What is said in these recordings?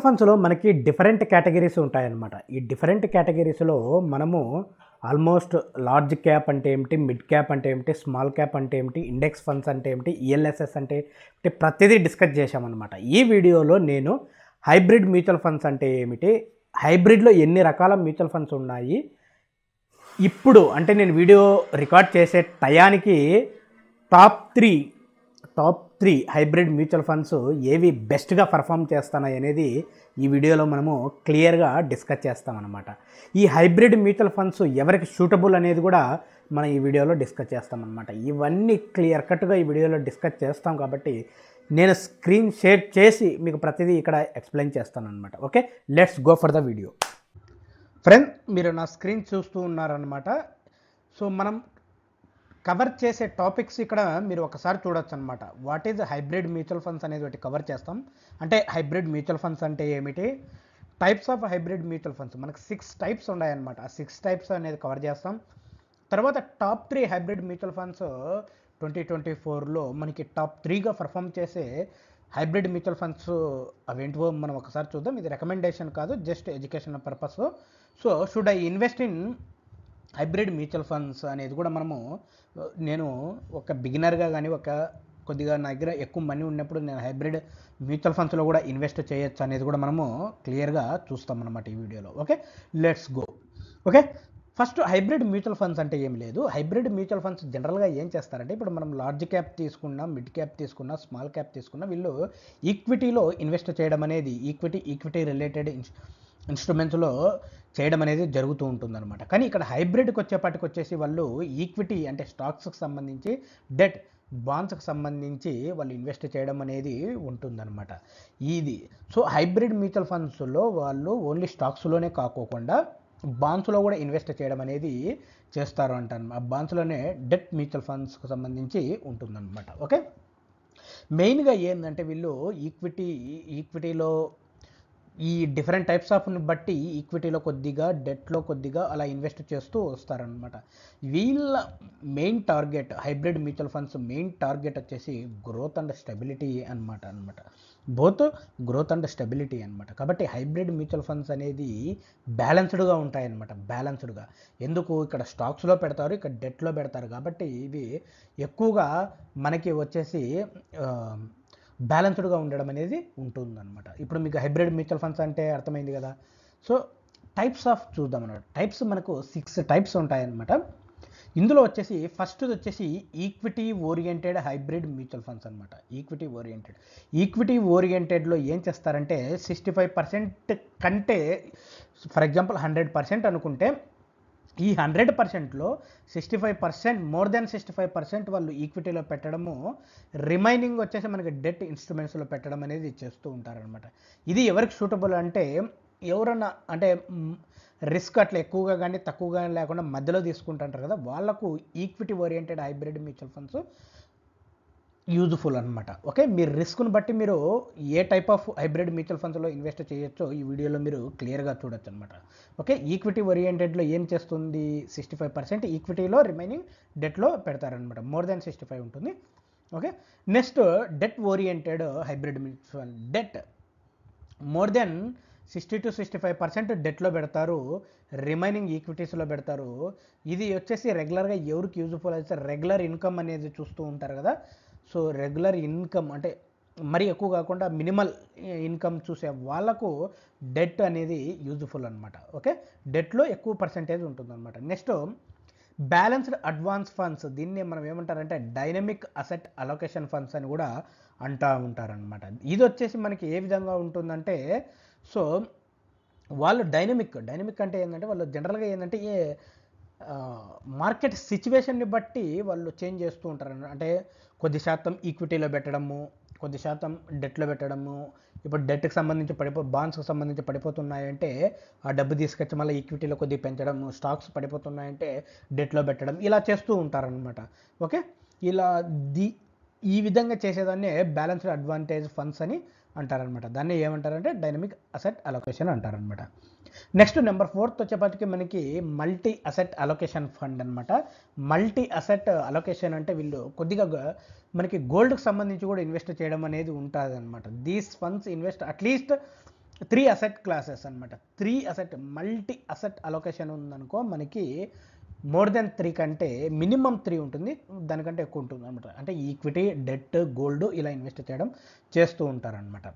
ఫండ్స్‌లో మనకి different categories ఉంటాయన్నమాట. ఈ డిఫరెంట్ కేటగరీస్‌లో మనము ఆల్మోస్ట్ లార్జ్ క్యాప్ అంటే ఏమిటి, మిడ్ క్యాప్ అంటే ఏమిటి, స్మాల్ క్యాప్ అంటే ఏమిటి, ఇండెక్స్ ఫండ్స్ అంటే ఏమిటి, ఈఎల్ఎస్ఎస్ అంటే ఏమిటి ప్రతిదీ డిస్కస్ చేశామన్నమాట. ఈ వీడియోలో నేను హైబ్రిడ్ మ్యూచువల్ ఫండ్స్ అంటే ఏమిటి, హైబ్రిడ్‌లో ఎన్ని రకాల మ్యూచువల్ ఫండ్స్ ఉన్నాయి, ఇప్పుడు అంటే నేను వీడియో రికార్డ్ చేసే టయానికి top three hybrid mutual funds ఏవి బెస్ట్గా పర్ఫామ్ చేస్తున్నాయి అనేది ఈ వీడియోలో మనము క్లియర్గా డిస్కస్ చేస్తామన్నమాట. ఈ హైబ్రిడ్ మ్యూచువల్ ఫండ్స్ ఎవరికి సూటబుల్ అనేది కూడా మనం ఈ వీడియోలో డిస్కస్ చేస్తామన్నమాట. ఇవన్నీ క్లియర్ కట్గా ఈ వీడియోలో డిస్కస్ చేస్తాం కాబట్టి నేను స్క్రీన్ షేర్ చేసి మీకు ప్రతిదీ ఇక్కడ ఎక్స్ప్లెయిన్ చేస్తాను అనమాట. Okay, let's go for the video. Friend, మీరు నా స్క్రీన్ చూస్తూ ఉన్నారనమాట. సో మనం కవర్ చేసే టాపిక్స్ ఇక్కడ మీరు ఒకసారి చూడొచ్చు అనమాట. What is hybrid mutual funds అనేది ఒకటి కవర్ చేస్తాం. అంటే హైబ్రిడ్ మ్యూచువల్ ఫండ్స్ అంటే ఏమిటి, types of hybrid mutual funds మనకు 6 టైప్స్ ఉన్నాయన్నమాట. ఆ 6 టైప్స్ అనేది కవర్ చేస్తాం. తర్వాత టాప్ 3 హైబ్రిడ్ మ్యూచువల్ ఫండ్స్ 2024లో మనకి టాప్ 3గా పర్ఫామ్ చేసే హైబ్రిడ్ మ్యూచువల్ ఫండ్స్ అవేంటివో మనం ఒకసారి చూద్దాం. ఇది రికమెండేషన్ కాదు, just education purpose. So should I invest in hybrid mutual funds అనేది కూడా నేను ఒక బిగినర్గా కానీ కొద్దిగా నా దగ్గర ఎక్కువ మనీ ఉన్నప్పుడు నేను హైబ్రిడ్ మ్యూచువల్ ఫండ్స్లో కూడా ఇన్వెస్ట్ చేయొచ్చు అనేది కూడా మనము క్లియర్గా చూస్తాం అన్నమాట ఈ వీడియోలో. Okay, let's go. Okay, first hybrid mutual funds అంటే ఏం లేదు. హైబ్రిడ్ మ్యూచువల్ ఫండ్స్ జనరల్గా ఏం చేస్తారంటే, ఇప్పుడు మనం లార్జ్ క్యాప్ తీసుకున్నా, మిడ్ క్యాప్ తీసుకున్నా, స్మాల్ క్యాప్ తీసుకున్నా, వీళ్ళు ఈక్విటీలో ఇన్వెస్ట్ చేయడం అనేది ఈక్విటీ రిలేటెడ్ ఇన్స్ట్రుమెంట్స్లో చేయడం అనేది జరుగుతూ ఉంటుందన్నమాట. కానీ ఇక్కడ హైబ్రిడ్కి వచ్చేసి వాళ్ళు ఈక్విటీ అంటే స్టాక్స్కి సంబంధించి, డెట్ బాండ్స్కి సంబంధించి వాళ్ళు ఇన్వెస్ట్ చేయడం అనేది ఉంటుందన్నమాట. సో హైబ్రిడ్ మ్యూచువల్ ఫండ్స్లో వాళ్ళు ఓన్లీ స్టాక్స్లోనే కాకోకుండా బాండ్స్లో కూడా ఇన్వెస్ట్ చేయడం అనేది చేస్తారు అంటారు. ఆ బాండ్స్లోనే డెట్ మ్యూచువల్ ఫండ్స్కి సంబంధించి ఉంటుందన్నమాట. ఓకే, మెయిన్గా ఏంటంటే వీళ్ళు ఈక్విటీలో ఈ డిఫరెంట్ టైప్స్ ఆఫ్ని బట్టి ఈక్విటీలో కొద్దిగా, డెట్లో కొద్దిగా అలా ఇన్వెస్ట్ చేస్తూ వస్తారనమాట. వీళ్ళ main target, hybrid mutual funds main target వచ్చేసి గ్రోత్ అండ్ స్టెబిలిటీ అనమాట. బోత్ గ్రోత్ అండ్ స్టెబిలిటీ అనమాట. కాబట్టి హైబ్రిడ్ మ్యూచువల్ ఫండ్స్ అనేది బ్యాలెన్స్డ్గా ఉంటాయన్నమాట. బ్యాలెన్స్డ్గా ఎందుకు, ఇక్కడ స్టాక్స్లో పెడతారు, ఇక్కడ డెట్లో పెడతారు. కాబట్టి ఇవి ఎక్కువగా మనకి వచ్చేసి బ్యాలెన్స్డ్గా ఉండడం అనేది ఉంటుందన్నమాట. ఇప్పుడు మీకు హైబ్రిడ్ మ్యూచువల్ ఫండ్స్ అంటే అర్థమైంది కదా. సో టైప్స్ ఆఫ్ చూద్దాం అన్నమాట. టైప్స్ మనకు 6 టైప్స్ ఉంటాయన్నమాట. ఇందులో ఫస్ట్ వచ్చేసి equity oriented hybrid mutual funds అనమాట. ఈక్విటీ ఓరియంటెడ్లో ఏం చేస్తారంటే 65% కంటే, ఫర్ ఎగ్జాంపుల్ 100% అనుకుంటే, ఈ 100%లో 65%, మోర్ దెన్ 65% వాళ్ళు ఈక్విటీలో పెట్టడము, రిమైనింగ్ వచ్చేసి మనకి డెట్ ఇన్స్ట్రుమెంట్స్లో పెట్టడం అనేది చేస్తూ ఉంటారనమాట. ఇది ఎవరికి సూటబుల్ అంటే, ఎవరన్నా అంటే రిస్క్ అట్లా ఎక్కువగా కానీ తక్కువగా లేకుండా మధ్యలో తీసుకుంటుంటారు కదా, వాళ్ళకు equity oriented hybrid mutual funds useful అనమాట. ఓకే, మీరు రిస్క్ను బట్టి మీరు ఏ టైప్ ఆఫ్ హైబ్రిడ్ మ్యూచువల్ ఫండ్స్లో ఇన్వెస్ట్ చేయొచ్చో ఈ వీడియోలో మీరు క్లియర్గా చూడొచ్చు అనమాట. ఓకే, ఈక్విటీ ఓరియంటెడ్లో ఏం చేస్తుంది, 65% ఈక్విటీలో, రిమైనింగ్ డెట్లో పెడతారనమాట. మోర్ దెన్ 65 ఉంటుంది. Okay, next debt oriented hybrid mutual fund. Debt more than 60 to 65% డెట్లో పెడతారు, రిమైనింగ్ ఈక్విటీస్లో పెడతారు. ఇది వచ్చేసి రెగ్యులర్గా ఎవరికి యూజ్ఫుల్ అయితే, రెగ్యులర్ ఇన్కమ్ అనేది చూస్తూ ఉంటారు కదా. సో రెగ్యులర్ ఇన్కమ్ అంటే మరీ ఎక్కువ కాకుండా మినిమల్ ఇన్కమ్ చూసే వాళ్ళకు డెట్ అనేది యూజ్ఫుల్ అనమాట. ఓకే, డెట్లో ఎక్కువ పర్సెంటేజ్ ఉంటుందన్నమాట. నెక్స్ట్ బ్యాలెన్స్డ్ అడ్వాన్స్ ఫండ్స్, దీన్ని మనం ఏమంటారంటే డైనమిక్ అసెట్ అలొకేషన్ ఫండ్స్ అని కూడా అంటూ ఉంటారనమాట. ఇది వచ్చేసి మనకి ఏ విధంగా ఉంటుందంటే, సో వాళ్ళు డైనమిక్ అంటే ఏంటంటే, వాళ్ళు జనరల్గా ఏంటంటే మార్కెట్ సిచ్యువేషన్ని బట్టి వాళ్ళు చేంజ్ చేస్తూ ఉంటారు. అంటే కొద్ది శాతం ఈక్విటీలో పెట్టడము, కొద్ది శాతం డెట్లో పెట్టడము. ఇప్పుడు డెట్కి సంబంధించి బాండ్స్కి సంబంధించి పడిపోతున్నాయంటే ఆ డబ్బు తీసుకొచ్చి మళ్ళీ ఈక్విటీలో కొద్దిగా పెంచడం, స్టాక్స్ పడిపోతున్నాయంటే డెట్లో పెట్టడం, ఇలా చేస్తూ ఉంటారనమాట. ఓకే, ఇలా ఈ విధంగా చేసేదాన్ని బ్యాలెన్స్డ్ అడ్వాంటేజ్ ఫండ్స్ అని అంటారనమాట. దాన్ని ఏమంటారంటే డైనమిక్ అసెట్ అలొకేషన్ అంటారనమాట. నెక్స్ట్ నెంబర్ 4 వచ్చేప్పటికి మనకి మల్టీ అసెట్ అలొకేషన్ ఫండ్ అనమాట. మల్టీ అసెట్ అలొకేషన్ అంటే వీళ్ళు కొద్దిగా మనకి గోల్డ్కి సంబంధించి కూడా ఇన్వెస్ట్ చేయడం అనేది ఉంటుంది అనమాట. These funds invest at least three asset classes అనమాట. Three asset multi asset allocation ఉందనుకో మనకి మోర్ దెన్ త్రీ కంటే మినిమం త్రీ ఉంటుంది, దానికంటే ఎక్కువ ఉంటుంది అనమాట. అంటే ఈక్విటీ, డెట్, గోల్డ్ ఇలా ఇన్వెస్ట్ చేయడం చేస్తూ ఉంటారనమాట.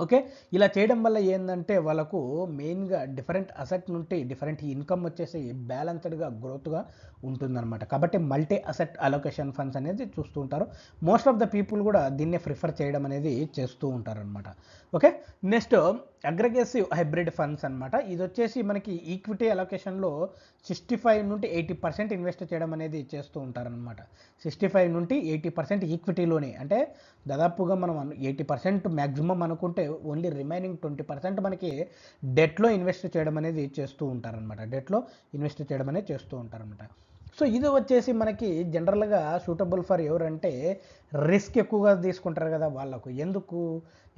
ఓకే, ఇలా చేయడం వల్ల ఏంటంటే వాళ్ళకు మెయిన్గా డిఫరెంట్ అసెట్ నుండి డిఫరెంట్ ఇన్కమ్ వచ్చేసి బ్యాలెన్స్డ్గా గ్రోత్గా ఉంటుందన్నమాట. కాబట్టి మల్టీ అసెట్ అలొకేషన్ ఫండ్స్ అనేది చూస్తూ ఉంటారు. మోస్ట్ ఆఫ్ ద పీపుల్ కూడా దీన్నే ప్రిఫర్ చేయడం అనేది చేస్తూ ఉంటారనమాట. ఓకే, నెక్స్ట్ అగ్రిగేసివ్ హైబ్రిడ్ ఫండ్స్ అనమాట. ఇది వచ్చేసి మనకి ఈక్విటీ అలొకేషన్లో 65 నుండి 80% ఇన్వెస్ట్ చేయడం అనేది చేస్తూ ఉంటారనమాట. 65 నుండి 80% ఈక్విటీలోనే, అంటే దాదాపుగా మనం 80% మ్యాక్సిమం అనుకుంటే ఓన్లీ రిమైనింగ్ 20% మనకి డెట్లో ఇన్వెస్ట్ చేయడం అనేది చేస్తూ ఉంటారనమాట. డెట్లో ఇన్వెస్ట్ చేయడం అనేది చేస్తూ ఉంటారనమాట. సో ఇది వచ్చేసి మనకి జనరల్గా సూటబుల్ ఫర్ ఎవరంటే రిస్క్ ఎక్కువగా తీసుకుంటారు కదా వాళ్ళకు.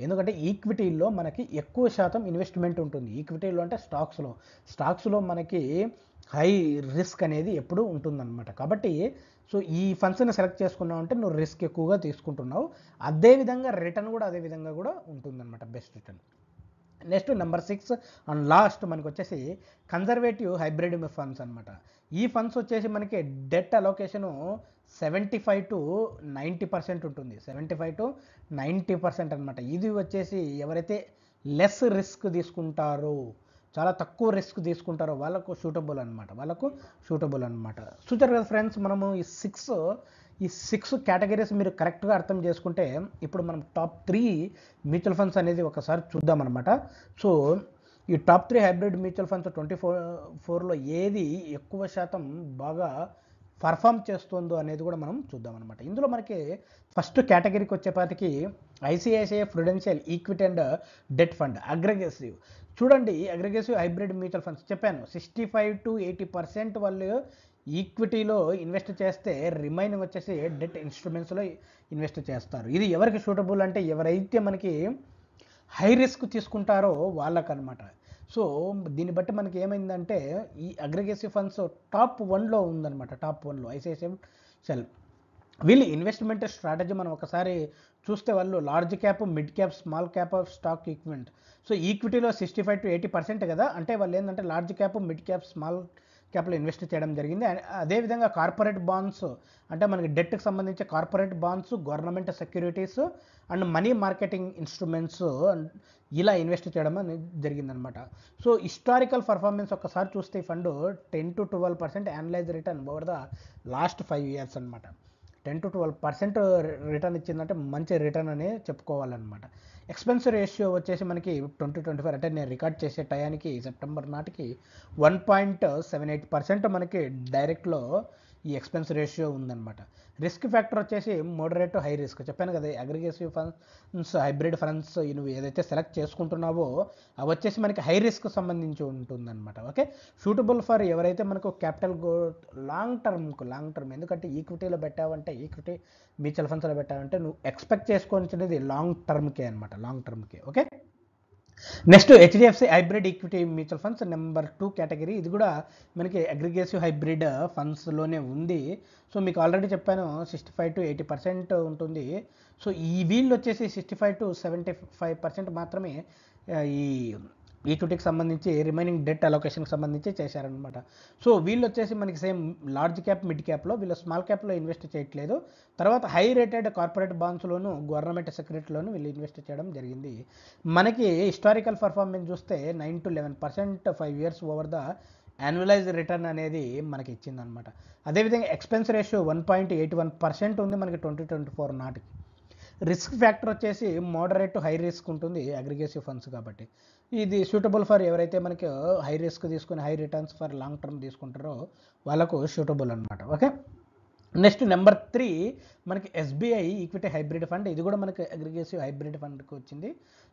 ఎందుకంటే ఈక్విటీలో మనకి ఎక్కువ శాతం ఇన్వెస్ట్మెంట్ ఉంటుంది. ఈక్విటీలో అంటే స్టాక్స్లో మనకి హై రిస్క్ అనేది ఎప్పుడు ఉంటుందన్నమాట. కాబట్టి సో ఈ ఫండ్స్ని సెలెక్ట్ చేసుకున్నావు అంటే నువ్వు రిస్క్ ఎక్కువగా తీసుకుంటున్నావు, అదేవిధంగా రిటర్న్ కూడా అదే విధంగా కూడా ఉంటుందన్నమాట, best return. Next number 6 and last మనకు వచ్చేసి కన్జర్వేటివ్ హైబ్రిడ్ ఫండ్స్ అనమాట. ఈ ఫండ్స్ వచ్చేసి మనకి డెట్ అలొకేషను 75-90% ఉంటుంది. 75-90% అనమాట. ఇది వచ్చేసి ఎవరైతే లెస్ రిస్క్ తీసుకుంటారో, చాలా తక్కువ రిస్క్ తీసుకుంటారో వాళ్ళకు సూటబుల్ అనమాట. చూచారు కదా ఫ్రెండ్స్, మనము ఈ సిక్స్ కేటగిరీస్ మీరు కరెక్ట్గా అర్థం చేసుకుంటే ఇప్పుడు మనం టాప్ 3 మ్యూచువల్ ఫండ్స్ అనేది ఒకసారి చూద్దామన్నమాట. సో ఈ టాప్ 3 హైబ్రిడ్ మ్యూచువల్ ఫండ్స్ 24లో ఏది ఎక్కువ శాతం బాగా పర్ఫామ్ చేస్తుందో అనేది కూడా మనం చూద్దామన్నమాట. ఇందులో మనకి ఫస్ట్ కేటగిరీకి వచ్చేపాటికి ICICI Prudential equity and debt fund aggressive. చూడండి, అగ్రిగేసివ్ హైబ్రిడ్ మ్యూచువల్ ఫండ్స్ చెప్పాను 65-80% వాళ్ళు ఈక్విటీలో ఇన్వెస్ట్ చేస్తే రిమైనింగ్ వచ్చేసి డెట్ ఇన్స్ట్రుమెంట్స్లో ఇన్వెస్ట్ చేస్తారు. ఇది ఎవరికి సూటబుల్ అంటే ఎవరైతే మనకి హై రిస్క్ తీసుకుంటారో వాళ్ళకనమాట. సో దీన్ని బట్టి మనకి ఏమైందంటే ఈ అగ్రిగేసివ్ ఫండ్స్ టాప్ 1లో ఉందన్నమాట. టాప్ 1లో ఐసిఐసిఐ సెల్. వీళ్ళు ఇన్వెస్ట్మెంట్ స్ట్రాటజీ మనం ఒకసారి చూస్తే వాళ్ళు large cap, mid cap, small cap of stock equity. So ఈక్విటీలో 65-80% కదా, అంటే వాళ్ళు ఏంటంటే large cap, mid cap, small క్యాప్లో ఇన్వెస్ట్ చేయడం జరిగింది. అదేవిధంగా కార్పొరేట్ బాండ్స్, అంటే మనకి డెట్కి సంబంధించి corporate bonds, government securities and money marketing instruments ఇలా ఇన్వెస్ట్ చేయడం అనేది జరిగిందనమాట. సో హిస్టారికల్ పర్ఫార్మెన్స్ ఒకసారి చూస్తే ఈ fund 10-12% analyse return over the last 5 years అనమాట. 10-12% రిటర్న్ ఇచ్చిందంటే మంచి రిటర్న్ అనే చెప్పుకోవాలన్నమాట. ఎక్స్పెన్స్ రేషియో వచ్చేసి మనకి 2024 అంటే నేను రికార్డ్ చేసే టయానికి సెప్టెంబర్ నాటికి 1.78% మనకి డైరెక్ట్లో ఈ ఎక్స్పెన్స్ రేషియో ఉందన్నమాట. రిస్క్ ఫ్యాక్టర్ వచ్చేసి మోడరేట్ టు హై రిస్క్. చెప్పాను కదా, అగ్రిగేసివ్ ఫండ్స్, హైబ్రిడ్ ఫండ్స్ నువ్వు ఏదైతే సెలెక్ట్ చేసుకుంటున్నావో అవి వచ్చేసి మనకి హై రిస్క్ సంబంధించి ఉంటుందన్నమాట. ఓకే, సూటబుల్ ఫర్ ఎవరైతే మనకు క్యాపిటల్ గ్రోత్ లాంగ్ టర్మ్, ఎందుకంటే ఈక్విటీలో పెట్టావంటే, ఈక్విటీ మ్యూచువల్ ఫండ్స్లో పెట్టావంటే నువ్వు ఎక్స్పెక్ట్ చేసుకోవాల్సినది లాంగ్ టర్మ్కే అనమాట, లాంగ్ టర్మ్కే. Okay, next HDFC hybrid equity mutual funds number 2 category. ఇది కూడా మనకి అగ్రిగేసివ్ హైబ్రిడ్ ఫండ్స్లోనే ఉంది. సో మీకు ఆల్రెడీ చెప్పాను 65-80% ఉంటుంది. సో ఈ వీళ్ళు వచ్చేసి 65-75% మాత్రమే ఈ ఈక్విటీకి సంబంధించి రిమైనింగ్ డెట్ అలొకేషన్కి సంబంధించి చేశారనమాట. సో వీళ్ళు వచ్చేసి మనకి సేమ్ లార్జ్ క్యాప్, మిడ్ క్యాప్లో, వీళ్ళు స్మాల్ క్యాప్లో ఇన్వెస్ట్ చేయట్లేదు. తర్వాత హై రేటెడ్ కార్పొరేట్ బాండ్స్లోను, గవర్నమెంట్ సెక్యూరిటీలోను వీళ్ళు ఇన్వెస్ట్ చేయడం జరిగింది. మనకి హిస్టారికల్ పర్ఫార్మెన్స్ చూస్తే 9-11% 5 years over the annualised return అనేది మనకి ఇచ్చిందనమాట. అదేవిధంగా ఎక్స్పెన్స్ రేషియో 1.81% ఉంది మనకి 2024 నాటికి. రిస్క్ ఫ్యాక్టర్ వచ్చేసి మోడరేట్ టు హై రిస్క్ ఉంటుంది అగ్రిగేసివ్ ఫండ్స్ కాబట్టి. ఇది సూటబుల్ ఫర్ ఎవరైతే మనకి హై రిస్క్ తీసుకుని high returns for long term తీసుకుంటారో వాళ్ళకు సూటబుల్ అనమాట. ఓకే, నెక్స్ట్ నెంబర్ 3 మనకి ఎస్బీఐ ఈక్విటీ హైబ్రిడ్ ఫండ్. ఇది కూడా మనకి అగ్రిగేసివ్ హైబ్రిడ్ ఫండ్కి వచ్చింది.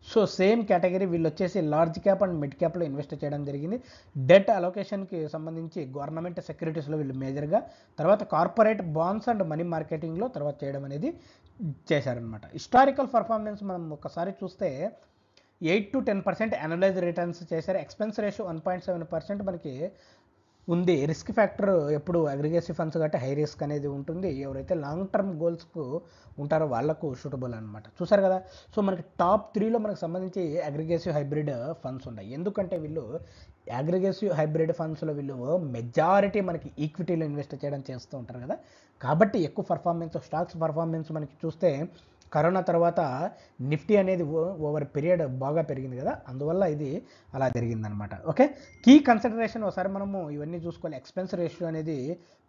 సో సేమ్ కేటగిరీ, వీళ్ళు వచ్చేసి లార్జ్ క్యాప్ అండ్ మిడ్ క్యాప్లో ఇన్వెస్ట్ చేయడం జరిగింది. డెట్ అలొకేషన్కి సంబంధించి గవర్నమెంట్ సెక్యూరిటీస్లో వీళ్ళు మేజర్గా, తర్వాత కార్పొరేట్ బాండ్స్ అండ్ మనీ మార్కెటింగ్లో తర్వాత చేయడం అనేది చేశారనమాట. హిస్టారికల్ పర్ఫార్మెన్స్ మనం ఒకసారి చూస్తే 8-10% అనలైజ్ రిటర్న్స్ చేశారు. ఎక్స్పెన్స్ రేషియో 1.7% మనకి ఉంది. రిస్క్ ఫ్యాక్టర్ ఎప్పుడు అగ్రిగేసివ్ ఫండ్స్ కాబట్టి హై రిస్క్ అనేది ఉంటుంది. ఎవరైతే లాంగ్ టర్మ్ గోల్స్‌కు ఉంటారో వాళ్ళకు సూటబుల్ అనమాట. చూసారు కదా! సో, మనకి టాప్ 3లో మనకు సంబంధించి అగ్రిగేసివ్ హైబ్రిడ్ ఫండ్స్ ఉన్నాయి. ఎందుకంటే వీళ్ళు అగ్రిగేసివ్ హైబ్రిడ్ ఫండ్స్‌లో వీళ్ళు మెజారిటీ మనకి ఈక్విటీలో ఇన్వెస్ట్ చేయడం చేస్తూ ఉంటారు కదా! కాబట్టి ఎక్కువ పర్ఫార్మెన్స్ స్టాక్స్ పర్ఫార్మెన్స్ మనకి చూస్తే కరోనా తర్వాత నిఫ్టీ అనేది ఓవర్ పీరియడ్ బాగా పెరిగింది కదా! అందువల్ల ఇది అలా జరిగిందనమాట. ఓకే. కీ కన్సిడరేషన్ ఒకసారి మనము ఇవన్నీ చూసుకోవాలి. ఎక్స్‌పెన్స్ రేషియో అనేది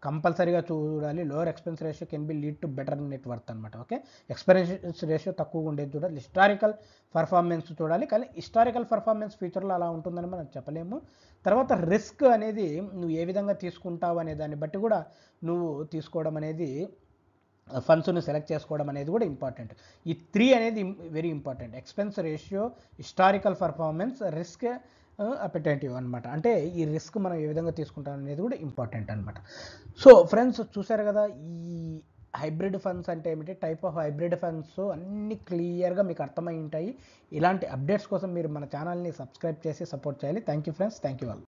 కంపల్సరీగా చూడాలి. Lower expense ratio can be lead to better net worth అనమాట. ఓకే. ఎక్స్‌పెన్స్ రేషియో తక్కువగా ఉండేది చూడాలి. హిస్టారికల్ పర్ఫార్మెన్స్ చూడాలి. కానీ హిస్టారికల్ పర్ఫార్మెన్స్ ఫ్యూచర్‌లో అలా ఉంటుందని మనం చెప్పలేము. తర్వాత రిస్క్ అనేది నువ్వు ఏ విధంగా తీసుకుంటావు అనే దాన్ని బట్టి కూడా నువ్వు తీసుకోవడం అనేది ఫండ్స్‌ని సెలెక్ట్ చేసుకోవడం అనేది కూడా ఇంపార్టెంట్. ఈ 3 అనేది very important. Expense ratio, historical performance, risk appetitive అనమాట. అంటే ఈ రిస్క్ మనం ఏ విధంగా తీసుకుంటాం అనేది కూడా ఇంపార్టెంట్ అనమాట. సో, ఫ్రెండ్స్ చూసారు కదా! ఈ హైబ్రిడ్ ఫండ్స్ అంటే ఏమిటి? టైప్ ఆఫ్ హైబ్రిడ్ ఫండ్స్ అన్నీ క్లియర్‌గా మీకు అర్థమై ఉంటాయి. ఇలాంటి అప్డేట్స్ కోసం మీరు మన ఛానల్‌ని సబ్స్క్రైబ్ చేసి సపోర్ట్ చేయాలి. Thank you friends. Thank you all.